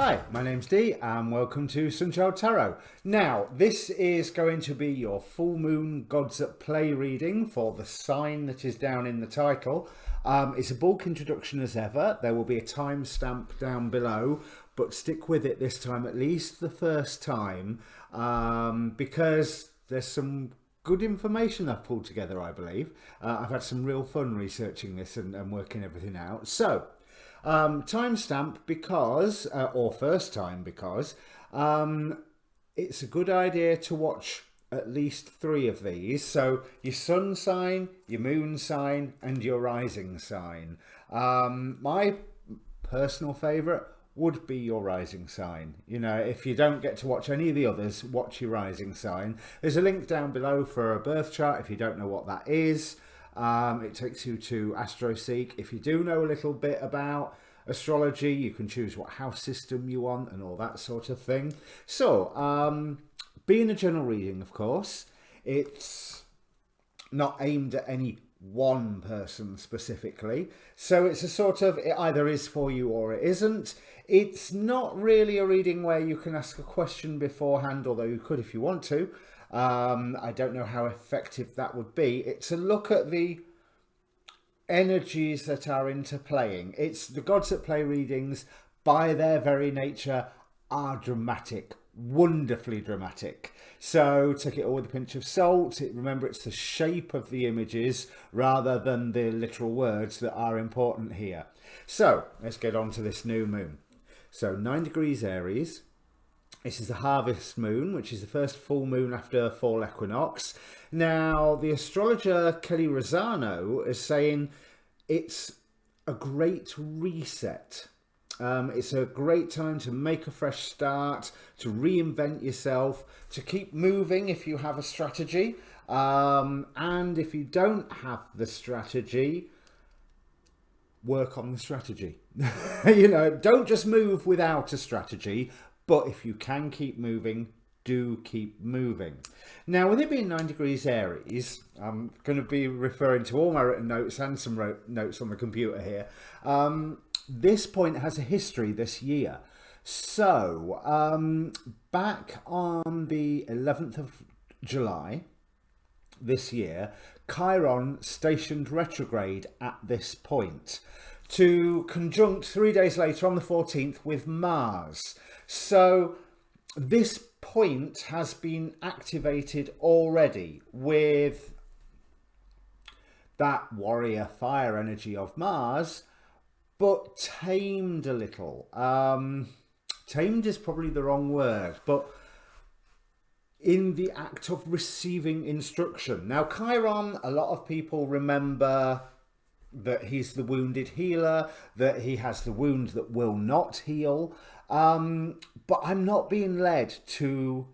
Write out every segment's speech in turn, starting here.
Hi, my name's Dee and welcome to Untitled Tarot. Now, this is going to be your full moon gods at play reading for the sign that is down in the title. It's a bulk introduction as ever. There will be a timestamp down below, but stick with it this time, at least the first time, because there's some good information I've pulled together, I believe. I've had some real fun researching this and working everything out. So, timestamp because, or first time because, it's a good idea to watch at least 3 of these. So your sun sign, your moon sign and your rising sign. My personal favourite would be your rising sign. You know, if you don't get to watch any of the others, watch your rising sign. There's a link down below for a birth chart if you don't know what that is. It takes you to AstroSeek. If you do know a little bit about astrology, you can choose what house system you want and all that sort of thing. So, being a general reading, of course, it's not aimed at any one person specifically. So it's a sort of, it either is for you or it isn't. It's not really a reading where you can ask a question beforehand, although you could if you want to. I don't know how effective that would be. It's a look at the energies that are interplaying. It's the gods at play readings, by their very nature, are dramatic, wonderfully dramatic. So take it all with a pinch of salt. Remember, it's the shape of the images rather than the literal words that are important here. So let's get on to this new moon. So 9 degrees Aries. This is the harvest moon, which is the first full moon after fall equinox. Now, the astrologer Kelly Rosano is saying it's a great reset. It's a great time to make a fresh start, to reinvent yourself, to keep moving if you have a strategy. And if you don't have the strategy, work on the strategy. You know, don't just move without a strategy. But if you can keep moving, do keep moving. Now, with it being 9 degrees Aries, I'm going to be referring to all my written notes and some notes on the computer here. This point has a history this year. So, back on the 11th of July this year, Chiron stationed retrograde at this point to conjunct 3 days later on the 14th with Mars. So this point has been activated already with that warrior fire energy of Mars, but tamed a little. Tamed is probably the wrong word, but in the act of receiving instruction. Now, Chiron, a lot of people remember that he's the wounded healer, that he has the wound that will not heal. But I'm not being led to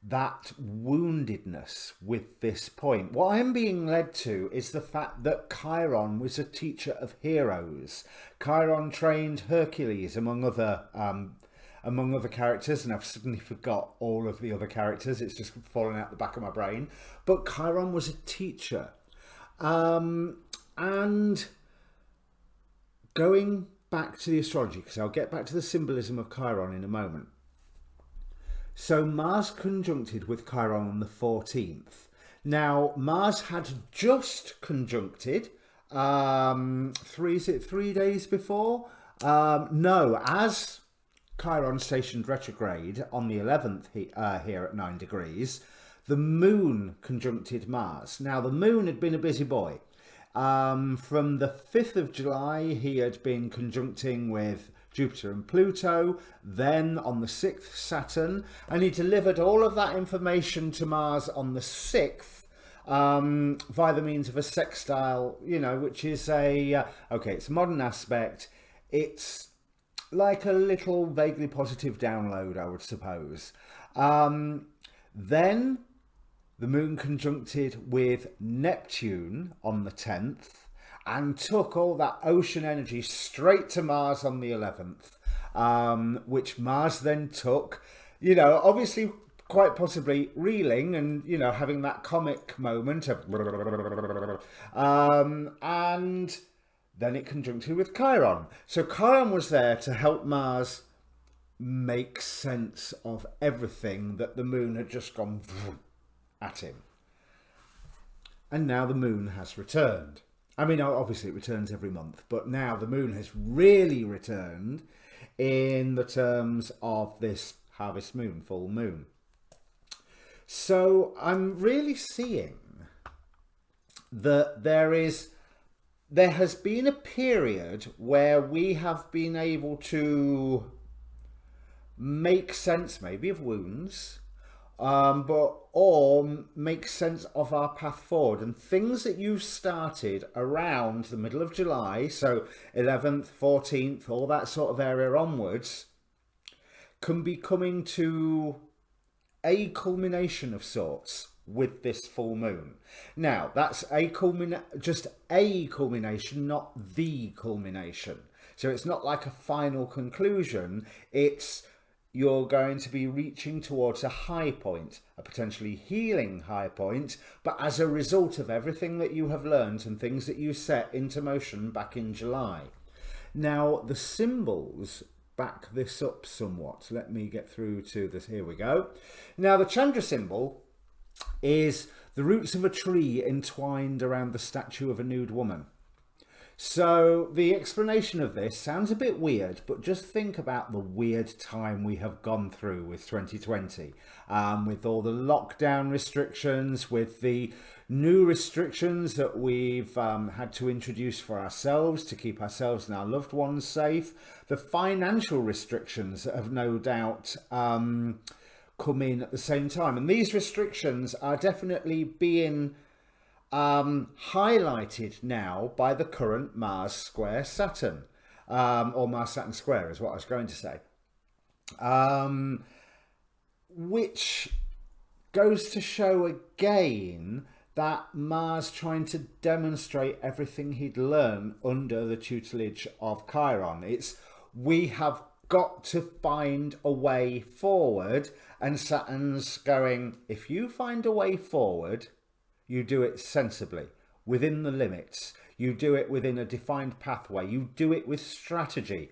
that woundedness with this point. What I'm being led to is the fact that Chiron was a teacher of heroes. Chiron trained Hercules, among other characters, and I've suddenly forgot all of the other characters. It's just fallen out the back of my brain. But Chiron was a teacher. And going back to the astrology, because I'll get back to the symbolism of Chiron in a moment. So Mars conjuncted with Chiron on the 14th. Now, Mars had just conjuncted 3 days before? No, as Chiron stationed retrograde on the 11th here at 9 degrees, the moon conjuncted Mars. Now, the moon had been a busy boy. From the 5th of July, he had been conjuncting with Jupiter and Pluto, then on the 6th, Saturn, and he delivered all of that information to Mars on the 6th via the means of a sextile, you know, which is it's a modern aspect. It's like a little vaguely positive download, I would suppose. Then the moon conjuncted with Neptune on the 10th and took all that ocean energy straight to Mars on the 11th, which Mars then took, you know, obviously quite possibly reeling and, you know, having that comic moment of and then it conjuncted with Chiron. So Chiron was there to help Mars make sense of everything that the moon had just gone at him. And now the moon has returned. I mean, obviously it returns every month, but now the moon has really returned in the terms of this harvest moon, full moon. So I'm really seeing that there has been a period where we have been able to make sense maybe of wounds, or make sense of our path forward, and things that you started around the middle of July, so 11th, 14th, all that sort of area onwards, can be coming to a culmination of sorts with this full moon. Now, that's just a culmination, not the culmination. So it's not like a final conclusion. It's you're going to be reaching towards a high point, a potentially healing high point, but as a result of everything that you have learned and things that you set into motion back in July. Now, the symbols back this up somewhat. Let me get through to this. Here we go. Now, the Chandra symbol is the roots of a tree entwined around the statue of a nude woman. So the explanation of this sounds a bit weird, but just think about the weird time we have gone through with 2020, with all the lockdown restrictions, with the new restrictions that we've had to introduce for ourselves to keep ourselves and our loved ones safe, the financial restrictions that have no doubt come in at the same time. And these restrictions are definitely being highlighted now by the current Mars square Saturn, or Mars Saturn square is what I was going to say, which goes to show again that Mars trying to demonstrate everything he'd learned under the tutelage of Chiron. It's we have got to find a way forward, and Saturn's going, if you find a way forward, you do it sensibly, within the limits. You do it within a defined pathway. You do it with strategy.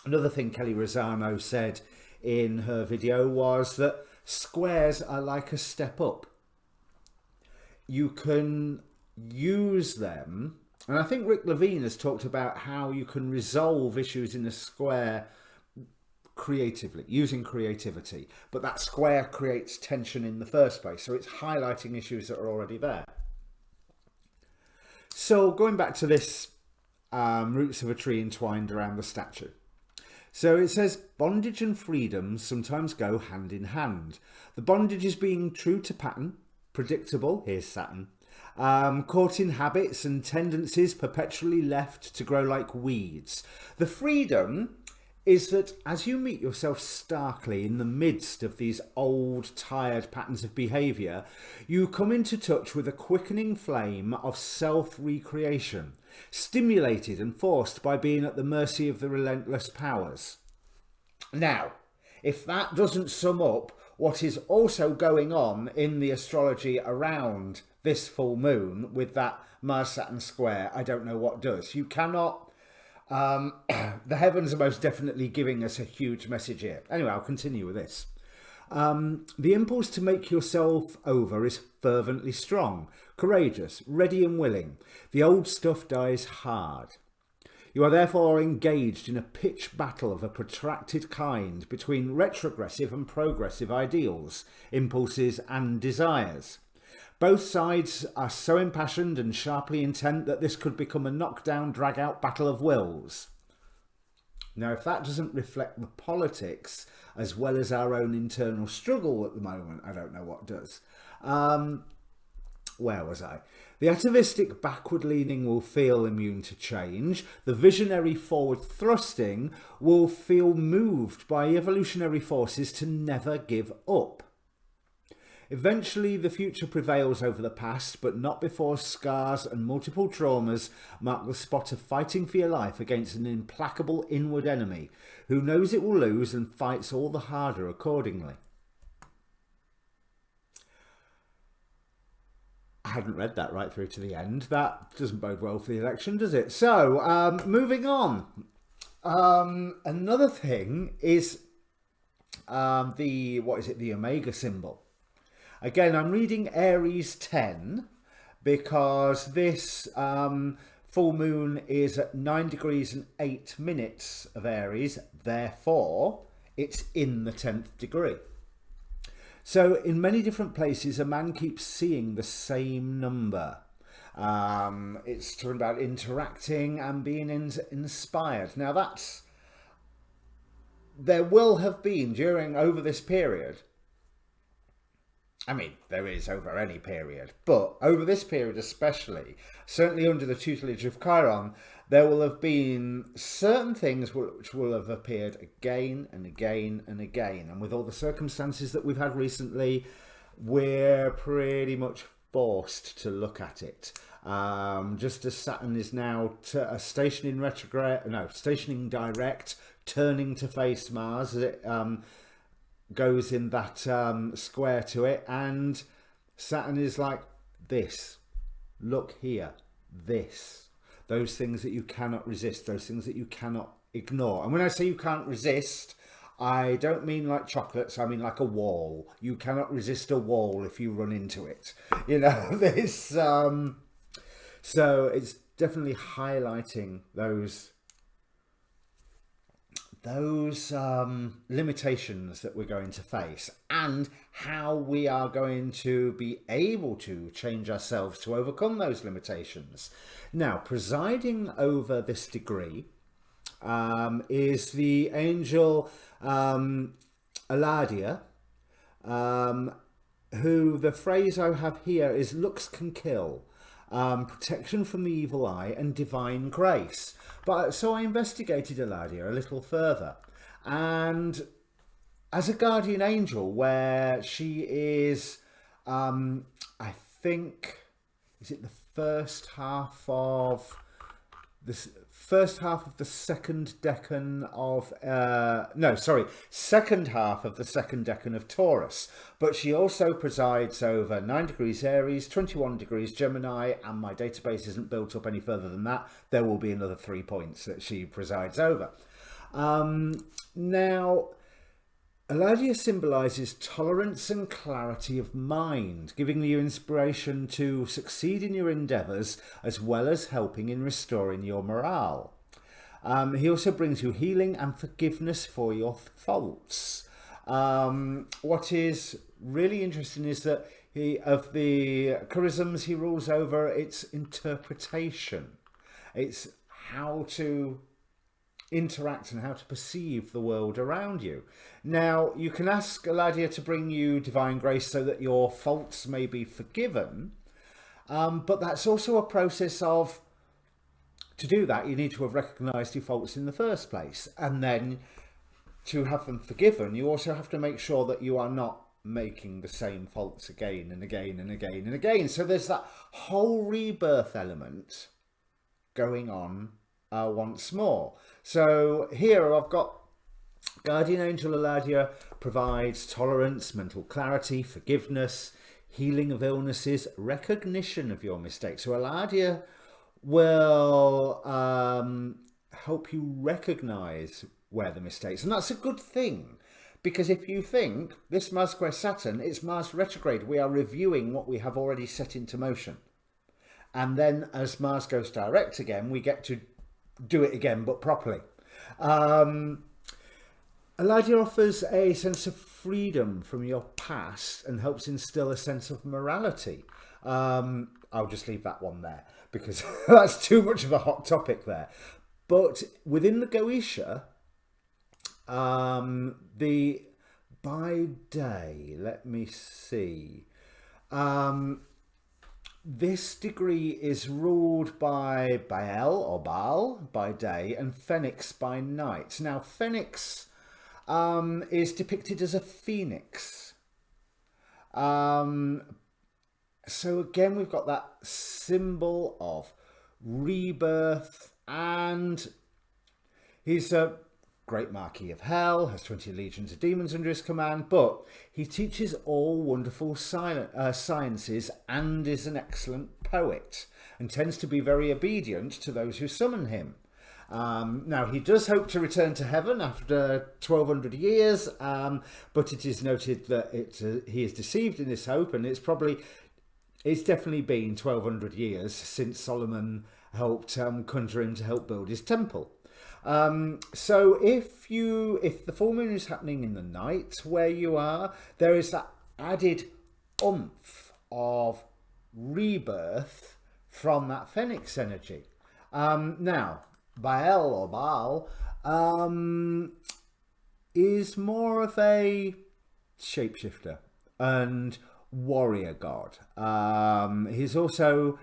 Another thing Kelly Rosano said in her video was that squares are like a step up. You can use them, and I think Rick Levine has talked about how you can resolve issues in a square creatively, using creativity, but that square creates tension in the first place, so it's highlighting issues that are already there. So going back to this roots of a tree entwined around the statue, so it says bondage and freedom sometimes go hand in hand. The bondage is being true to pattern, predictable, here's Saturn, caught in habits and tendencies perpetually left to grow like weeds. The freedom is that as you meet yourself starkly in the midst of these old, tired patterns of behaviour, you come into touch with a quickening flame of self-recreation, stimulated and forced by being at the mercy of the relentless powers. Now, if that doesn't sum up what is also going on in the astrology around this full moon with that Mars-Saturn square, I don't know what does. You cannot... the heavens are most definitely giving us a huge message here. Anyway, I'll continue with this. The impulse to make yourself over is fervently strong, courageous, ready and willing. The old stuff dies hard. You are therefore engaged in a pitched battle of a protracted kind between retrogressive and progressive ideals, impulses and desires. Both sides are so impassioned and sharply intent that this could become a knockdown, drag-out battle of wills. Now, if that doesn't reflect the politics as well as our own internal struggle at the moment, I don't know what does. Where was I? The atavistic backward-leaning will feel immune to change. The visionary forward-thrusting will feel moved by evolutionary forces to never give up. Eventually, the future prevails over the past, but not before scars and multiple traumas mark the spot of fighting for your life against an implacable inward enemy who knows it will lose and fights all the harder accordingly. I hadn't read that right through to the end. That doesn't bode well for the election, does it? So, moving on. Another thing is the Omega symbol. Again, I'm reading Aries 10 because this full moon is at 9 degrees and 8 minutes of Aries, therefore it's in the 10th degree. So in many different places, a man keeps seeing the same number. It's talking about interacting and being inspired. Now there will have been over this period, I mean, there is over any period, but over this period especially, certainly under the tutelage of Chiron, there will have been certain things which will have appeared again and again and again. And with all the circumstances that we've had recently, we're pretty much forced to look at it. Just as Saturn is now stationing direct, turning to face Mars as it goes in that square to it, and Saturn is like this, look here, this, those things that you cannot resist, those things that you cannot ignore. And when I say you can't resist, I don't mean like chocolates, I mean like a wall. You cannot resist a wall if you run into it, you know. This so it's definitely highlighting those limitations that we're going to face, and how we are going to be able to change ourselves to overcome those limitations. Now, presiding over this degree is the angel Eladia, who the phrase I have here is looks can kill, protection from the evil eye and divine grace. But so I investigated Eladia a little further, and as a guardian angel, where she is, I think, is it the first half of the second decan of second half of the second decan of Taurus, but she also presides over 9 degrees Aries, 21 degrees Gemini, and my database isn't built up any further than that. There will be another 3 points that she presides over. Now, Eladia symbolises tolerance and clarity of mind, giving you inspiration to succeed in your endeavours, as well as helping in restoring your morale. He also brings you healing and forgiveness for your faults. What is really interesting is that of the charisms he rules over, it's interpretation. It's how to interact and how to perceive the world around you. Now, you can ask Eladia to bring you divine grace so that your faults may be forgiven, but that's also a process of, to do that, you need to have recognised your faults in the first place, and then to have them forgiven, you also have to make sure that you are not making the same faults again and again and again and again. So there's that whole rebirth element going on once more. So here I've got Guardian Angel Eladia provides tolerance, mental clarity, forgiveness, healing of illnesses, recognition of your mistakes. So Eladia will help you recognize where the mistakes, and that's a good thing, because if you think this Mars square Saturn, it's Mars retrograde, we are reviewing what we have already set into motion, and then as Mars goes direct again, we get to do it again, but properly. Eladia offers a sense of freedom from your past and helps instill a sense of morality. I'll just leave that one there because that's too much of a hot topic there. But within the Goetia, the by day, let me see. This degree is ruled by Baal by day and Phoenix by night. Now, Phoenix is depicted as a phoenix. So again, we've got that symbol of rebirth, and he's a great Marquis of Hell, has 20 legions of demons under his command, but he teaches all wonderful sciences and is an excellent poet and tends to be very obedient to those who summon him. Now, he does hope to return to heaven after 1200 years, but it is noted that he is deceived in this hope, and it's definitely been 1200 years since Solomon helped conjure him to help build his temple. So if the full moon is happening in the night where you are, there is that added oomph of rebirth from that phoenix energy. Now, Baal or Baal is more of a shapeshifter and warrior god. He's also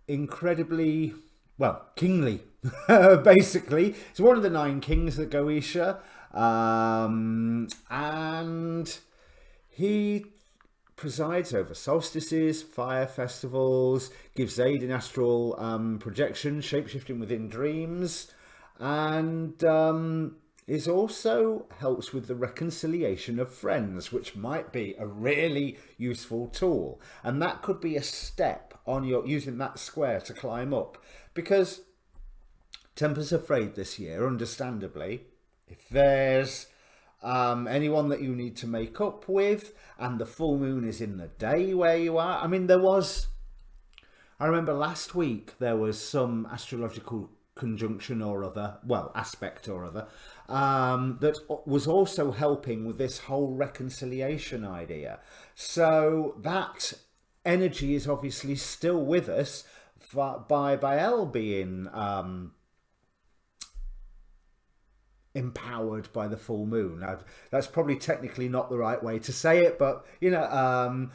incredibly, well, kingly. Basically, he's one of the 9 kings of Goetia, and he presides over solstices, fire festivals, gives aid in astral projection, shapeshifting within dreams, and is also helps with the reconciliation of friends, which might be a really useful tool. And that could be a step on your using that square to climb up, because Tempers Afraid this year, understandably, if there's anyone that you need to make up with, and the full moon is in the day where you are. I mean, I remember last week there was some astrological conjunction or other, well, aspect or other, that was also helping with this whole reconciliation idea. So that energy is obviously still with us by Baal being empowered by the full moon. Now, that's probably technically not the right way to say it, but you know,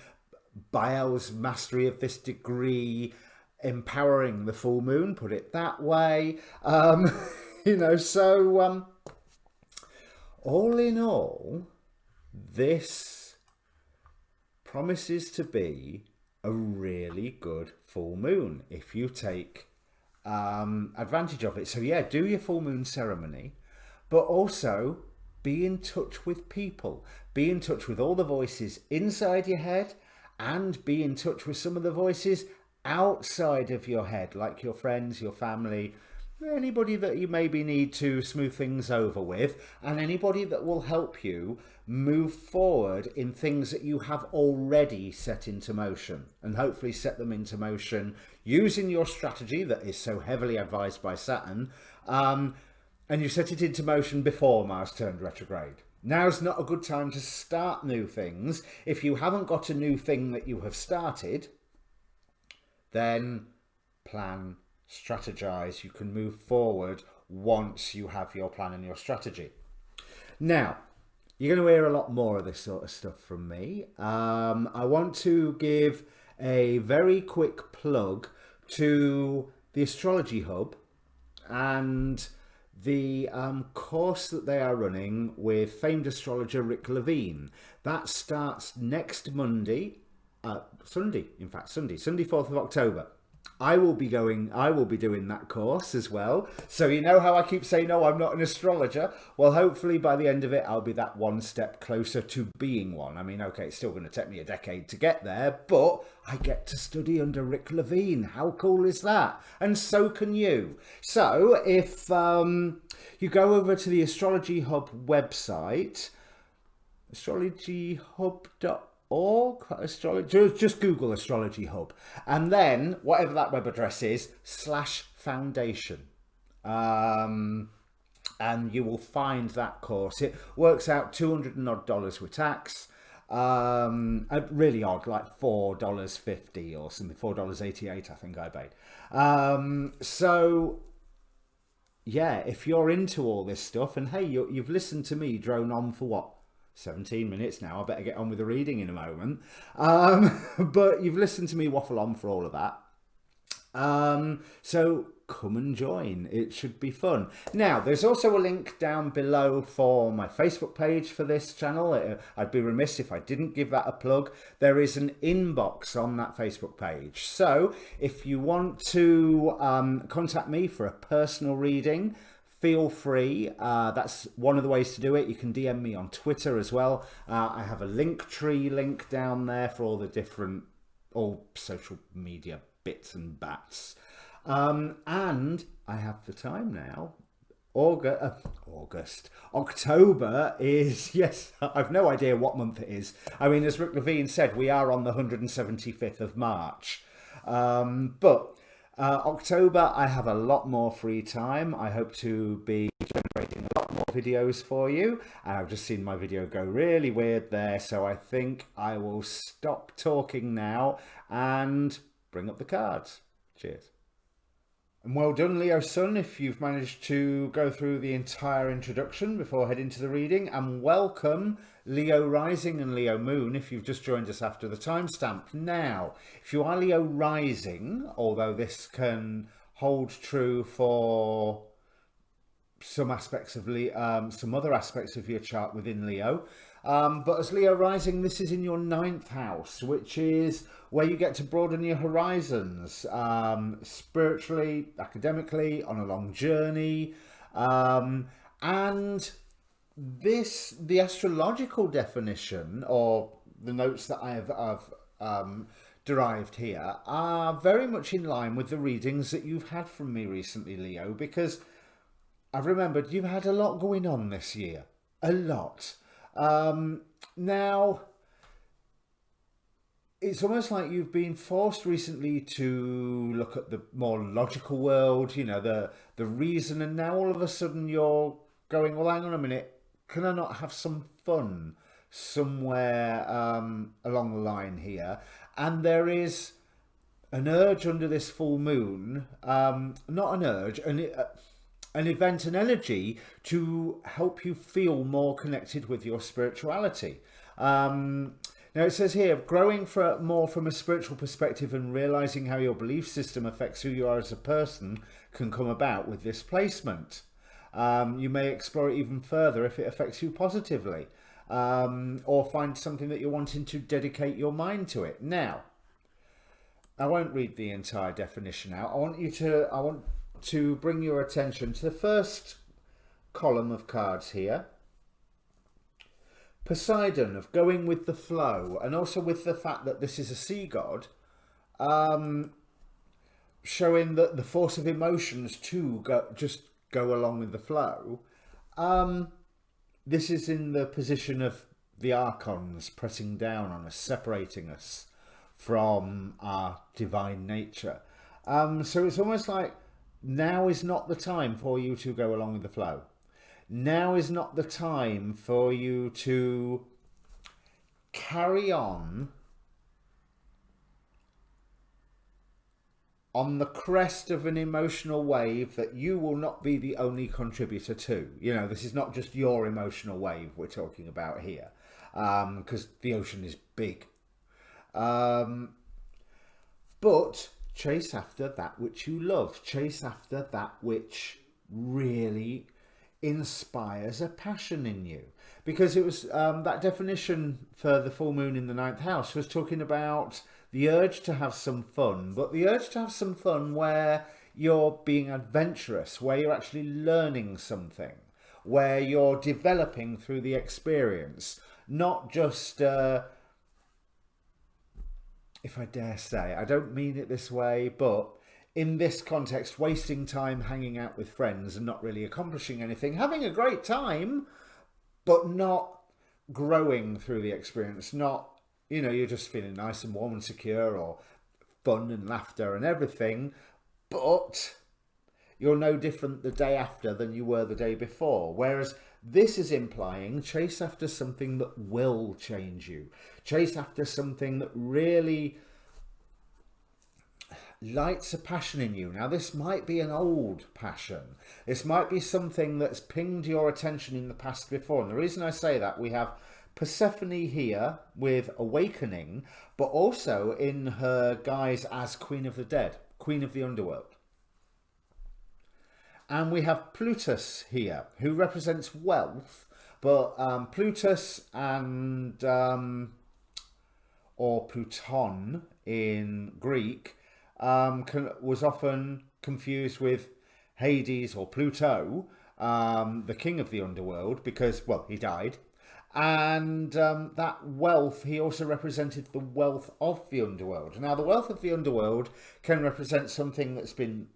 Baal's mastery of this degree empowering the full moon, put it that way. You know, so all in all, this promises to be a really good full moon if you take advantage of it. So yeah, do your full moon ceremony, but also be in touch with people. Be in touch with all the voices inside your head, and be in touch with some of the voices outside of your head, like your friends, your family, anybody that you maybe need to smooth things over with, and anybody that will help you move forward in things that you have already set into motion, and hopefully set them into motion using your strategy that is so heavily advised by Saturn. And you set it into motion before Mars turned retrograde. Now's not a good time to start new things. If you haven't got a new thing that you have started, then plan, strategize. You can move forward once you have your plan and your strategy. Now, you're going to hear a lot more of this sort of stuff from me. I want to give a very quick plug to the Astrology Hub and the course that they are running with famed astrologer Rick Levine. That starts next Sunday, 4th of October. I will be doing that course as well. So you know how I keep saying, no, I'm not an astrologer? Well, hopefully by the end of it, I'll be that one step closer to being one. I mean, okay, it's still going to take me a decade to get there, but I get to study under Rick Levine. How cool is that? And so can you. So if you go over to the Astrology Hub website, astrologyhub.org, just Google Astrology Hub, and then whatever that web address is /foundation, and you will find that course. It works out $200 and odd with tax, really odd, like $4.50 or something, $4.88 I think I paid. So yeah, if you're into all this stuff, and hey, you've listened to me drone on for what, 17 minutes now, I better get on with the reading in a moment. But you've listened to me waffle on for all of that. So come and join. It should be fun. Now, there's also a link down below for my Facebook page for this channel. I'd be remiss if I didn't give that a plug. There is an inbox on that Facebook page. So if you want to contact me for a personal reading, feel free. That's one of the ways to do it. You can DM me on Twitter as well. I have a Linktree link down there for all the different social media bits and bats. And I have the time now October is, yes, I've no idea what month it is. I mean, as Rick Levine said, we are on the 175th of March. But October, I have a lot more free time. I hope to be generating a lot more videos for you. And I've just seen my video go really weird there. So I think I will stop talking now and bring up the cards. Cheers. And well done, Leo Sun, if you've managed to go through the entire introduction before heading to the reading. And welcome, Leo Rising and Leo Moon, if you've just joined us after the timestamp. Now, if you are Leo Rising, although this can hold true for some aspects of some other aspects of your chart within Leo, but as Leo Rising, this is in your 9th house, which is where you get to broaden your horizons, spiritually, academically, on a long journey, and the astrological definition, or the notes that I've derived here, are very much in line with the readings that you've had from me recently, Leo, because I've remembered you've had a lot going on this year, a lot. Now, it's almost like you've been forced recently to look at the more logical world, you know, the reason, and now all of a sudden you're going, well, hang on a minute, can I not have some fun somewhere along the line here? And there is an urge under this full moon, not an urge, an event, an energy to help you feel more connected with your spirituality. Now it says here, growing more from a spiritual perspective and realizing how your belief system affects who you are as a person can come about with this placement. You may explore it even further if it affects you positively, or find something that you're wanting to dedicate your mind to it. Now, I won't read the entire definition out. I want to bring your attention to the first column of cards here. Poseidon, of going with the flow, and also with the fact that this is a sea god, showing that the force of emotions too just go along with the flow. This is in the position of the archons pressing down on us, separating us from our divine nature. So it's almost like now is not the time for you to go along with the flow. Now is not the time for you to carry on the crest of an emotional wave that you will not be the only contributor to. You know, this is not just your emotional wave we're talking about here, because the ocean is big. But chase after that which you love. Chase after that which really inspires a passion in you, because it was that definition for the full moon in the 9th house was talking about the urge to have some fun, but the urge to have some fun where you're being adventurous, where you're actually learning something, where you're developing through the experience, not just if I dare say, I don't mean it this way, but in this context, wasting time hanging out with friends and not really accomplishing anything, having a great time, but not growing through the experience, not, you know, you're just feeling nice and warm and secure, or fun and laughter and everything, but you're no different the day after than you were the day before. Whereas this is implying chase after something that will change you. Chase after something that really lights a passion in you. Now, this might be an old passion. This might be something that's pinged your attention in the past before. And the reason I say that, we have Persephone here with awakening, but also in her guise as Queen of the Dead, Queen of the Underworld. And we have Plutus here, who represents wealth, but Plutus and, or Pluton in Greek, was often confused with Hades or Pluto, the king of the underworld, because, well, he died. And that wealth, he also represented the wealth of the underworld. Now, the wealth of the underworld can represent something that's been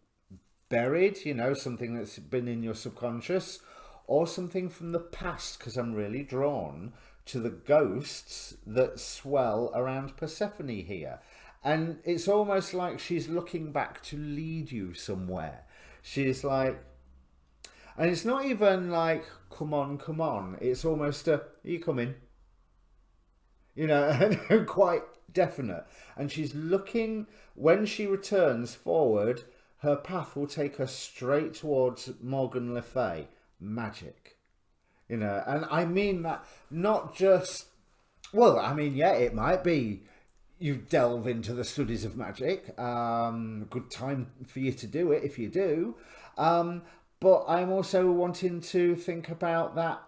buried, you know, something that's been in your subconscious, or something from the past, because I'm really drawn to the ghosts that swell around Persephone here. And it's almost like she's looking back to lead you somewhere. She's like, and it's not even like, come on, come on. It's almost a, you come in, you know, and quite definite. And she's looking, when she returns forward, her path will take her straight towards Morgan Le Fay. Magic. You know, and I mean that not just, well, I mean, yeah, it might be you delve into the studies of magic. Good time for you to do it if you do. But I'm also wanting to think about that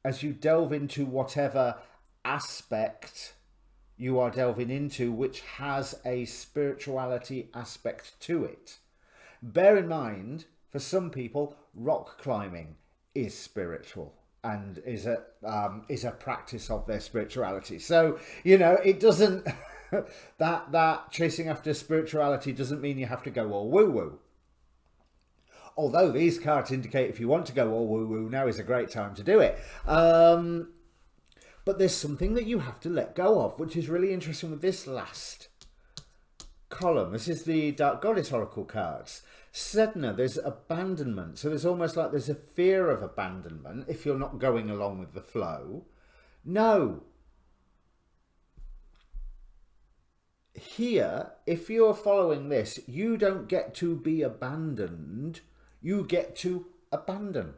as you delve into whatever aspect you are delving into, which has a spirituality aspect to it. Bear in mind, for some people, rock climbing is spiritual and is a practice of their spirituality. So, you know, it doesn't that chasing after spirituality doesn't mean you have to go all woo woo. Although these cards indicate if you want to go all woo woo, now is a great time to do it. But there's something that you have to let go of, which is really interesting with this last column. This is the Dark Goddess Oracle cards. Sedna, there's abandonment. So there's almost like there's a fear of abandonment if you're not going along with the flow. No. Here, if you're following this, you don't get to be abandoned. You get to abandon.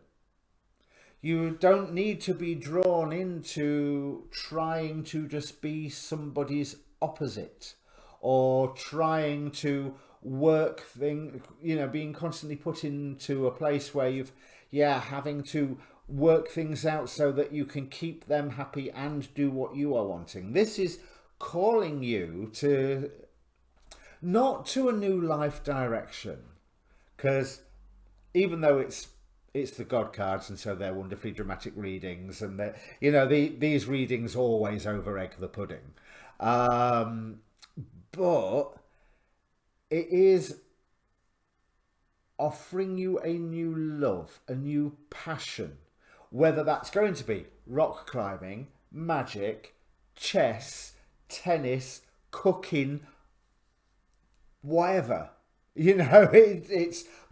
You don't need to be drawn into trying to just be somebody's opposite or trying to work thing, you know, being constantly put into a place where you've, having to work things out so that you can keep them happy and do what you are wanting. This is calling you to, not to a new life direction, because even though it's the God cards, and so they're wonderfully dramatic readings, and they, you know, these readings always over egg the pudding. But it is offering you a new love, a new passion, whether that's going to be rock climbing, magic, chess, tennis, cooking, whatever. You know,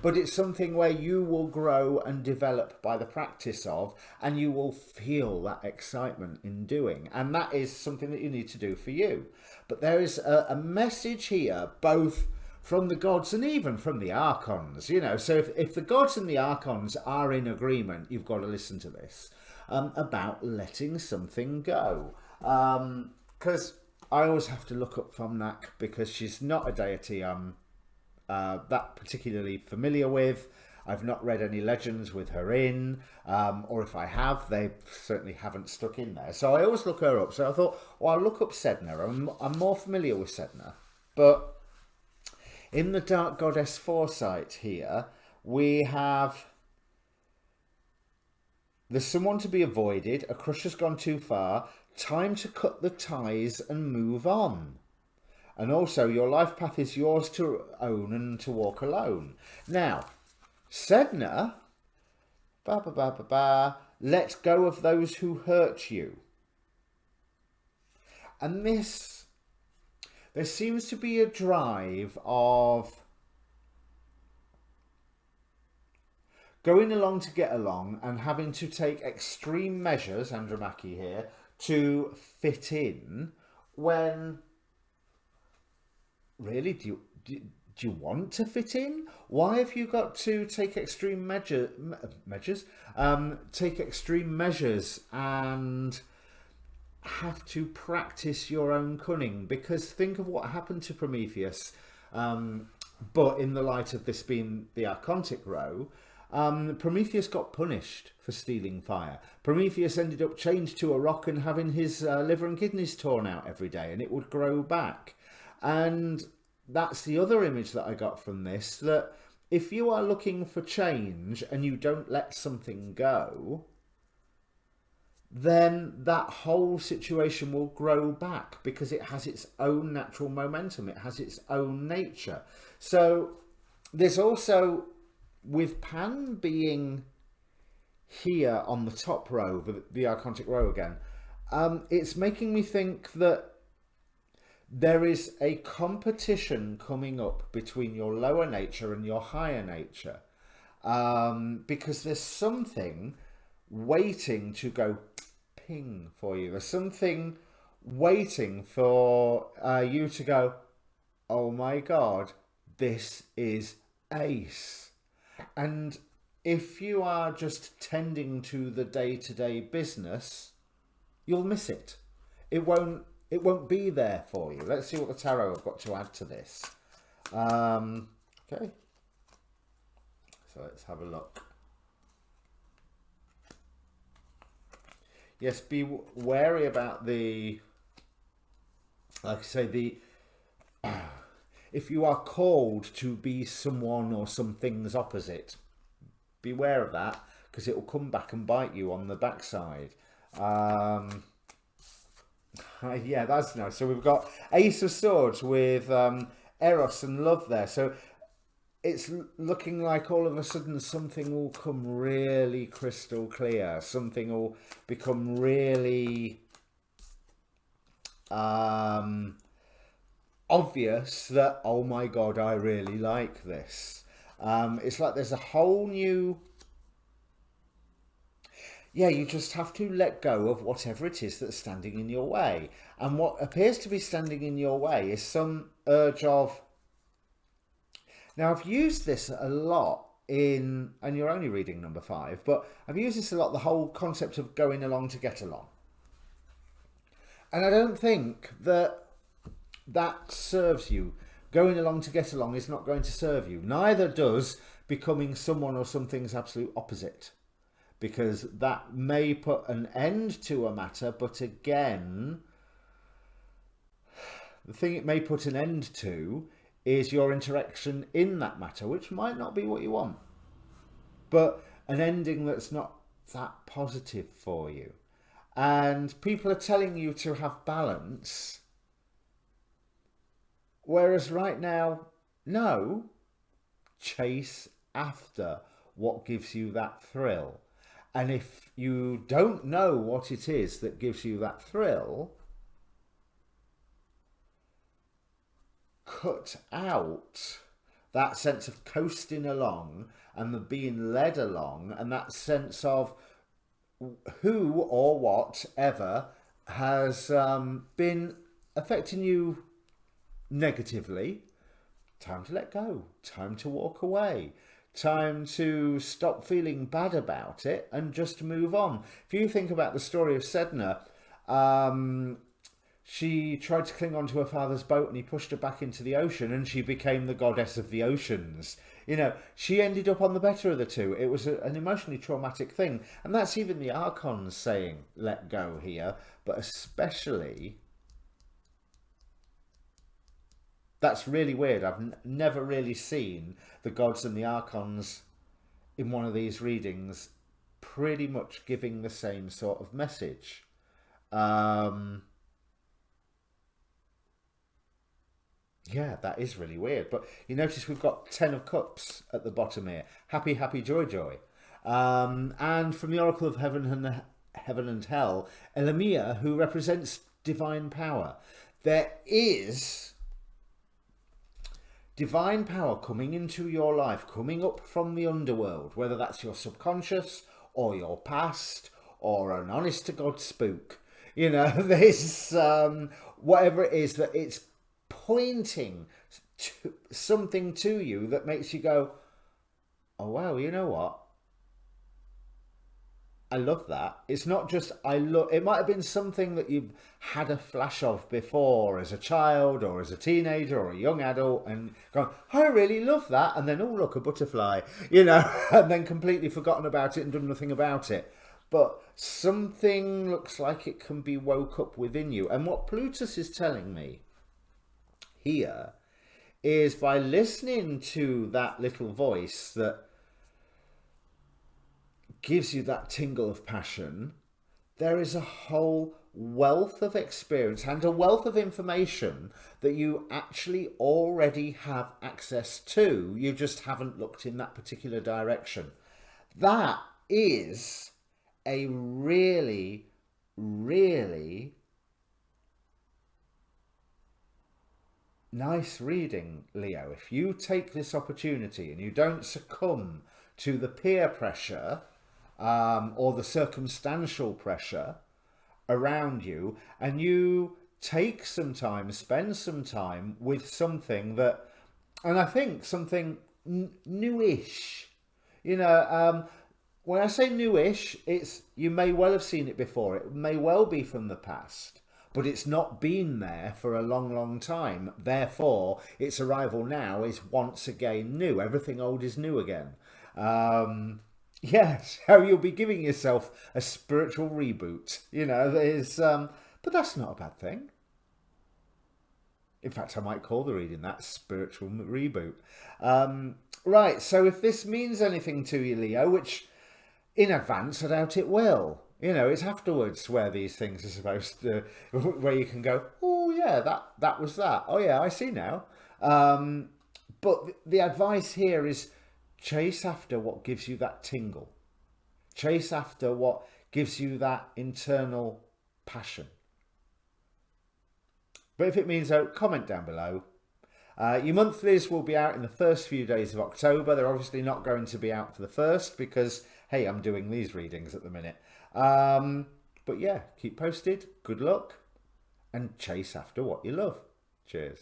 but it's something where you will grow and develop by the practice of, and you will feel that excitement in doing. And that is something that you need to do for you. But there is a message here, both from the gods and even from the archons, you know. So if the gods and the archons are in agreement, you've got to listen to this, about letting something go. Because I always have to look up Fomnak, because she's not a deity that particularly familiar with. I've not read any legends with her in, or if I have, they certainly haven't stuck in there. So I always look her up. So I thought, well, I'll look up Sedna. I'm more familiar with Sedna. But in the Dark Goddess Foresight here, we have, there's someone to be avoided, a crush has gone too far, time to cut the ties and move on. And also, your life path is yours to own and to walk alone. Now, Sedna, let go of those who hurt you. And this, there seems to be a drive of going along to get along and having to take extreme measures, Andromachy here, to fit in, when really, do you want to fit in? Why have you got to take extreme measures? Take extreme measures and have to practice your own cunning? Because think of what happened to Prometheus. But in the light of this being the Archontic row, Prometheus got punished for stealing fire. Prometheus ended up chained to a rock and having his liver and kidneys torn out every day, and it would grow back. And that's the other image that I got from this, that if you are looking for change and you don't let something go, then that whole situation will grow back, because it has its own natural momentum. It has its own nature. So there's also, with Pan being here on the top row, the Archontic row again, it's making me think that there is a competition coming up between your lower nature and your higher nature, because there's something waiting to go ping for you. There's something waiting for you to go, oh my God, this is ace. And if you are just tending to the day-to-day business, you'll miss it. It won't be there for you. Let's see what the tarot have got to add to this. Okay. So let's have a look. Yes, be wary about the, like I say, if you are called to be someone or something's opposite, beware of that, because it will come back and bite you on the backside. Yeah, that's nice. So we've got Ace of Swords with Eros and love there. So it's looking like all of a sudden something will come really crystal clear. Something will become really obvious that, oh my God, I really like this. It's like there's a whole new... Yeah, you just have to let go of whatever it is that's standing in your way. And what appears to be standing in your way is some urge of... Now, I've used this a lot in, and you're only reading number 5, but I've used this a lot, the whole concept of going along to get along. And I don't think that that serves you. Going along to get along is not going to serve you. Neither does becoming someone or something's absolute opposite, because that may put an end to a matter, but again, the thing it may put an end to is your interaction in that matter, which might not be what you want, but an ending that's not that positive for you. And people are telling you to have balance, whereas right now, no, chase after what gives you that thrill. And if you don't know what it is that gives you that thrill, cut out that sense of coasting along and the being led along, and that sense of who or whatever has been affecting you negatively. Time to let go, time to walk away, time to stop feeling bad about it and just move on. If you think about the story of Sedna, she tried to cling on to her father's boat and he pushed her back into the ocean and she became the goddess of the oceans. You know, she ended up on the better of the two. It was an emotionally traumatic thing. And that's even the Archons saying, let go here. But especially, that's really weird. I've never really seen the gods and the Archons in one of these readings pretty much giving the same sort of message. Yeah, that is really weird. But you notice we've got 10 of Cups at the bottom here. Happy, happy, joy, joy. And from the Oracle of Heaven and Hell, Elamia, who represents divine power. There is divine power coming into your life, coming up from the underworld, whether that's your subconscious or your past or an honest to God spook. You know, there's whatever it is that it's pointing to something to you that makes you go, oh wow, you know what, I love that. It's not just I love, it might have been something that you've had a flash of before as a child or as a teenager or a young adult and gone, I really love that, and then, oh look, a butterfly, you know, and then completely forgotten about it and done nothing about it. But something looks like it can be woke up within you. And what Plutus is telling me here is, by listening to that little voice that gives you that tingle of passion, there is a whole wealth of experience and a wealth of information that you actually already have access to. You just haven't looked in that particular direction. That is a really, really nice reading, Leo. If you take this opportunity and you don't succumb to the peer pressure or the circumstantial pressure around you, and you take some time, spend some time with something that, and I think something newish. When I say newish, it's, you may well have seen it before. It may well be from the past, but it's not been there for a long, long time. Therefore, its arrival now is once again new. Everything old is new again. Yeah, so you'll be giving yourself a spiritual reboot. But that's not a bad thing. In fact, I might call the reading that spiritual reboot. Right, so if this means anything to you, Leo, which in advance I doubt it will. It's afterwards where these things are supposed to, where you can go, oh yeah, that was that. Oh yeah, I see now. But the advice here is chase after what gives you that tingle. Chase after what gives you that internal passion. But if it means so, comment down below. Your monthlies will be out in the first few days of October. They're obviously not going to be out for the first because, hey, I'm doing these readings at the minute. But yeah, keep posted. Good luck and chase after what you love. Cheers.